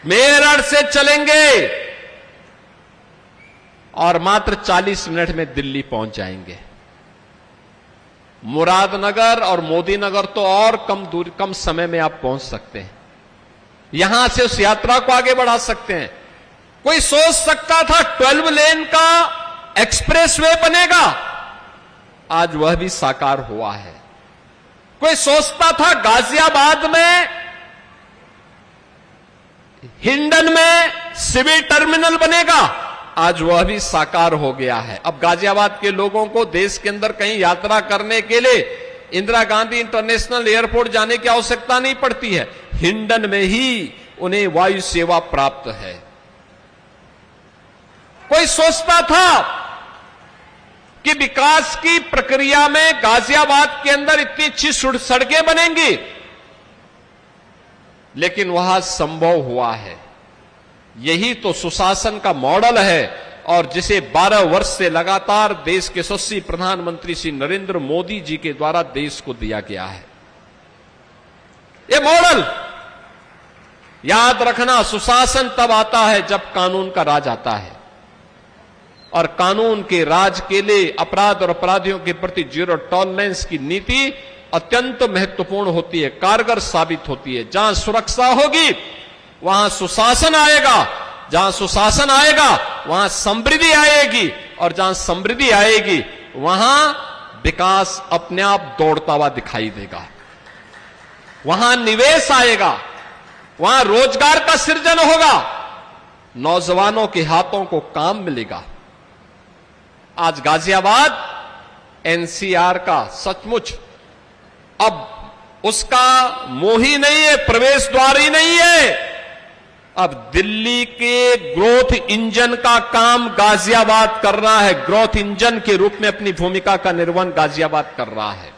मेरठ से चलेंगे और मात्र 40 मिनट में दिल्ली पहुंच जाएंगे। मुरादनगर और मोदीनगर तो और कम समय में आप पहुंच सकते हैं। यहां से उस यात्रा को आगे बढ़ा सकते हैं। कोई सोच सकता था 12 लेन का एक्सप्रेसवे बनेगा, आज वह भी साकार हुआ है। कोई सोचता था गाजियाबाद में, हिंडन में सिविल टर्मिनल बनेगा, आज वह भी साकार हो गया है। अब गाजियाबाद के लोगों को देश के अंदर कहीं यात्रा करने के लिए इंदिरा गांधी इंटरनेशनल एयरपोर्ट जाने की आवश्यकता नहीं पड़ती है, हिंडन में ही उन्हें वायु सेवा प्राप्त है। कोई सोचता था कि विकास की प्रक्रिया में गाजियाबाद के अंदर इतनी अच्छी सड़कें बनेंगी, लेकिन वह संभव हुआ है। यही तो सुशासन का मॉडल है और जिसे 12 वर्ष से लगातार देश के यशस्वी प्रधानमंत्री श्री नरेंद्र मोदी जी के द्वारा देश को दिया गया है। यह मॉडल याद रखना, सुशासन तब आता है जब कानून का राज आता है, और कानून के राज के लिए अपराध और अपराधियों के प्रति जीरो टॉलरेंस की नीति अत्यंत महत्वपूर्ण होती है, कारगर साबित होती है। जहां सुरक्षा होगी वहां सुशासन आएगा, जहां सुशासन आएगा वहां समृद्धि आएगी, और जहां समृद्धि आएगी वहां विकास अपने आप दौड़ता हुआ दिखाई देगा। वहां निवेश आएगा, वहां रोजगार का सृजन होगा, नौजवानों के हाथों को काम मिलेगा। आज गाजियाबाद एनसीआर का सचमुच अब उसका मुंह ही नहीं है, प्रवेश द्वार ही नहीं है। अब दिल्ली के ग्रोथ इंजन का काम गाजियाबाद कर रहा है, ग्रोथ इंजन के रूप में अपनी भूमिका का निर्वहन गाजियाबाद कर रहा है।